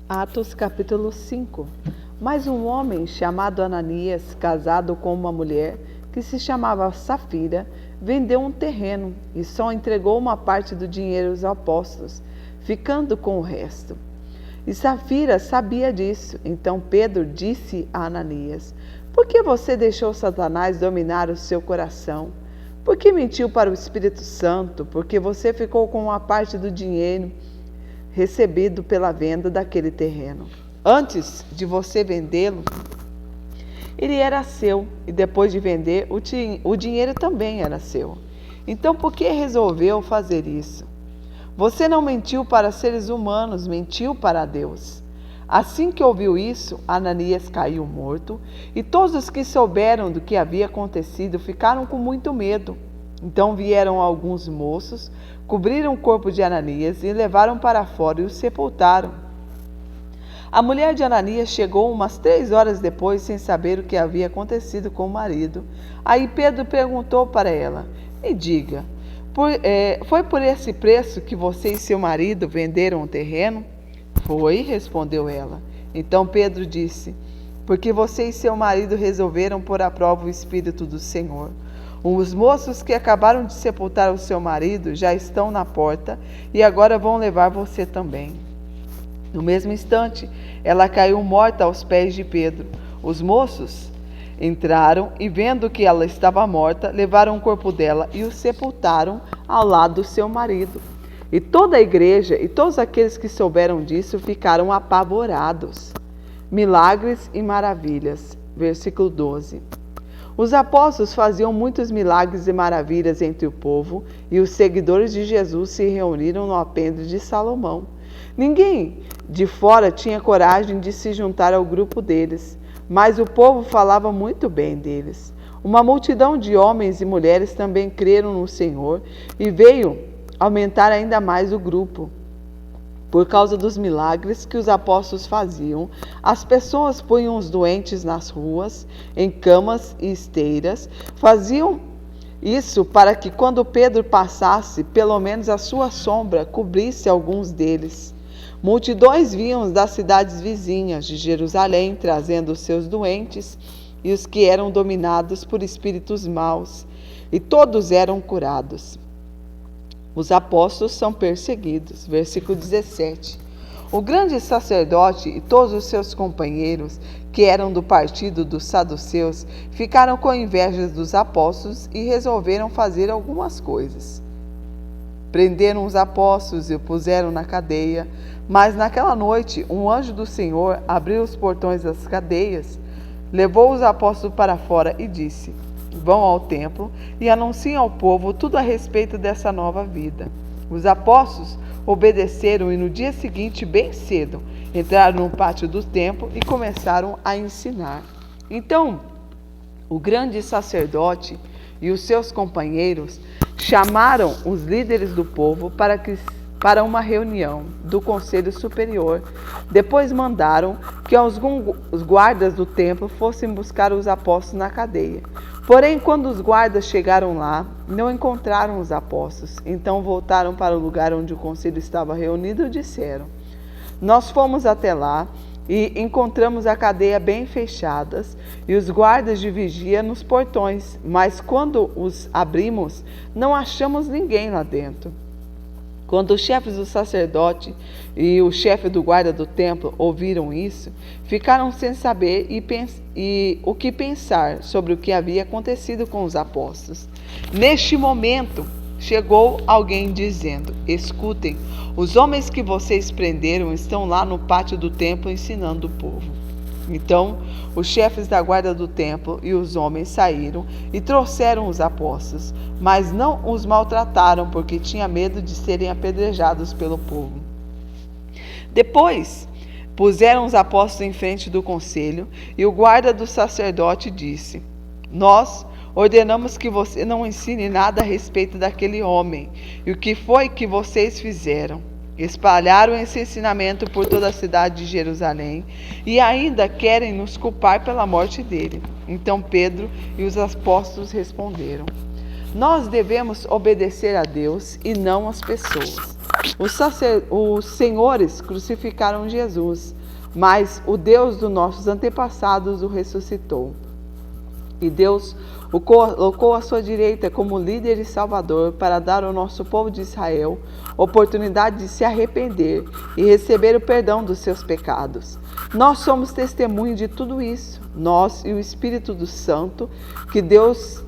Atos capítulo 5. Mas um homem chamado Ananias, casado com uma mulher que se chamava Safira, vendeu um terreno e só entregou uma parte do dinheiro aos apóstolos, ficando com o resto. E Safira sabia disso. Então Pedro disse a Ananias: por que você deixou Satanás dominar o seu coração? Por que mentiu para o Espírito Santo? Porque você ficou com uma parte do dinheiro recebido pela venda daquele terreno. Antes de você vendê-lo, ele era seu, e depois de vender, o dinheiro também era seu. Então, por que resolveu fazer isso? Você não mentiu para seres humanos, mentiu para Deus. Assim que ouviu isso, Ananias caiu morto, e todos os que souberam do que havia acontecido ficaram com muito medo. Então vieram alguns moços, cobriram o corpo de Ananias e levaram para fora e o sepultaram. A mulher de Ananias chegou umas 3 horas depois, sem saber o que havia acontecido com o marido. Aí Pedro perguntou para ela: me diga, foi por esse preço que você e seu marido venderam o terreno? Foi, respondeu ela. Então Pedro disse: porque você e seu marido resolveram pôr à prova o Espírito do Senhor. Os moços que acabaram de sepultar o seu marido já estão na porta e agora vão levar você também. No mesmo instante, ela caiu morta aos pés de Pedro. Os moços entraram e, vendo que ela estava morta, levaram o corpo dela e o sepultaram ao lado do seu marido. E toda a igreja e todos aqueles que souberam disso ficaram apavorados. Milagres e maravilhas. Versículo 12. Os apóstolos faziam muitos milagres e maravilhas entre o povo, e os seguidores de Jesus se reuniram no alpendre de Salomão. Ninguém de fora tinha coragem de se juntar ao grupo deles, mas o povo falava muito bem deles. Uma multidão de homens e mulheres também creram no Senhor, e veio aumentar ainda mais o grupo. Por causa dos milagres que os apóstolos faziam, as pessoas punham os doentes nas ruas, em camas e esteiras. Faziam isso para que, quando Pedro passasse, pelo menos a sua sombra cobrisse alguns deles. Multidões vinham das cidades vizinhas de Jerusalém, trazendo os seus doentes e os que eram dominados por espíritos maus, e todos eram curados. Os apóstolos são perseguidos. Versículo 17. O grande sacerdote e todos os seus companheiros, que eram do partido dos saduceus, ficaram com inveja dos apóstolos e resolveram fazer algumas coisas. Prenderam os apóstolos e os puseram na cadeia, mas naquela noite um anjo do Senhor abriu os portões das cadeias, levou os apóstolos para fora e disse: vão ao templo e anunciem ao povo tudo a respeito dessa nova vida. Os apóstolos obedeceram e no dia seguinte, bem cedo, entraram no pátio do templo e começaram a ensinar. Então, o grande sacerdote e os seus companheiros chamaram os líderes do povo para uma reunião do Conselho Superior. Depois mandaram que os guardas do templo fossem buscar os apóstolos na cadeia. Porém, quando os guardas chegaram lá, não encontraram os apóstolos. Então voltaram para o lugar onde o conselho estava reunido e disseram: nós fomos até lá e encontramos a cadeia bem fechadas e os guardas de vigia nos portões, mas quando os abrimos, não achamos ninguém lá dentro. Quando os chefes do sacerdote e o chefe do guarda do templo ouviram isso, ficaram sem saber o que pensar sobre o que havia acontecido com os apóstolos. Neste momento, chegou alguém dizendo: escutem, os homens que vocês prenderam estão lá no pátio do templo ensinando o povo. Então, os chefes da guarda do templo e os homens saíram e trouxeram os apóstolos, mas não os maltrataram, porque tinha medo de serem apedrejados pelo povo. Depois, puseram os apóstolos em frente do conselho, e o guarda do sacerdote disse: nós ordenamos que você não ensine nada a respeito daquele homem. E o que foi que vocês fizeram? Espalharam esse ensinamento por toda a cidade de Jerusalém e ainda querem nos culpar pela morte dele. Então Pedro e os apóstolos responderam: nós devemos obedecer a Deus e não às pessoas. Os senhores crucificaram Jesus, mas o Deus dos nossos antepassados o ressuscitou. E Deus o colocou à sua direita como líder e salvador para dar ao nosso povo de Israel oportunidade de se arrepender e receber o perdão dos seus pecados. Nós somos testemunho de tudo isso, nós e o Espírito do Santo que Deus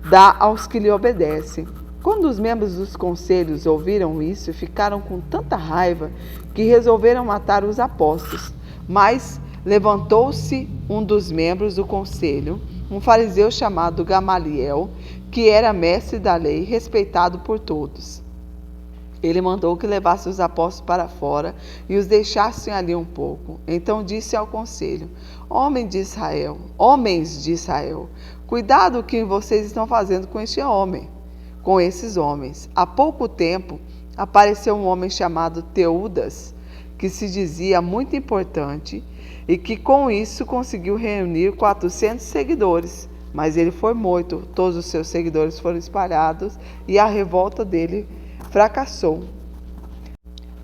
dá aos que lhe obedecem. Quando os membros dos conselhos ouviram isso, ficaram com tanta raiva que resolveram matar os apóstolos. Mas levantou-se um dos membros do conselho, um fariseu chamado Gamaliel, que era mestre da lei, respeitado por todos. Ele mandou que levasse os apóstolos para fora e os deixassem ali um pouco. Então disse ao conselho: homens de Israel, cuidado o que vocês estão fazendo com esses homens. Há pouco tempo apareceu um homem chamado Teudas, que se dizia muito importante e que com isso conseguiu reunir 400 seguidores. Mas ele foi morto, todos os seus seguidores foram espalhados e a revolta dele fracassou.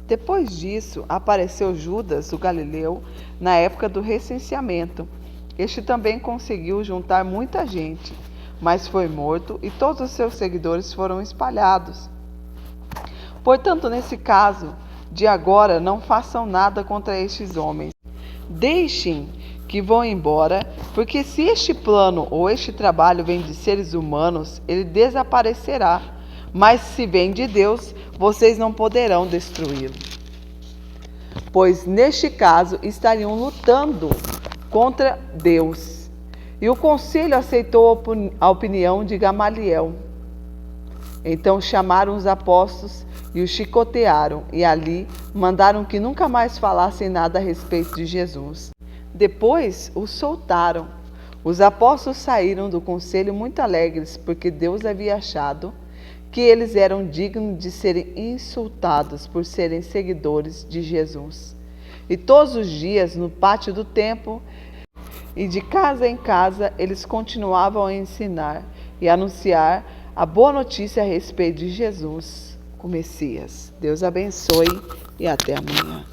Depois disso, apareceu Judas, o Galileu, na época do recenseamento. Este também conseguiu juntar muita gente, mas foi morto e todos os seus seguidores foram espalhados. Portanto, nesse caso, de agora não façam nada contra estes homens. Deixem que vão embora, porque se este plano ou este trabalho vem de seres humanos, ele desaparecerá. Mas se vem de Deus, vocês não poderão destruí-lo. Pois neste caso estariam lutando contra Deus. E o conselho aceitou a opinião de Gamaliel. Então chamaram os apóstolos e os chicotearam, e ali mandaram que nunca mais falassem nada a respeito de Jesus. Depois os soltaram. Os apóstolos saíram do conselho muito alegres, porque Deus havia achado que eles eram dignos de serem insultados por serem seguidores de Jesus. E todos os dias, no pátio do templo e de casa em casa, eles continuavam a ensinar e anunciar a boa notícia a respeito de Jesus, o Messias. Deus abençoe e até amanhã.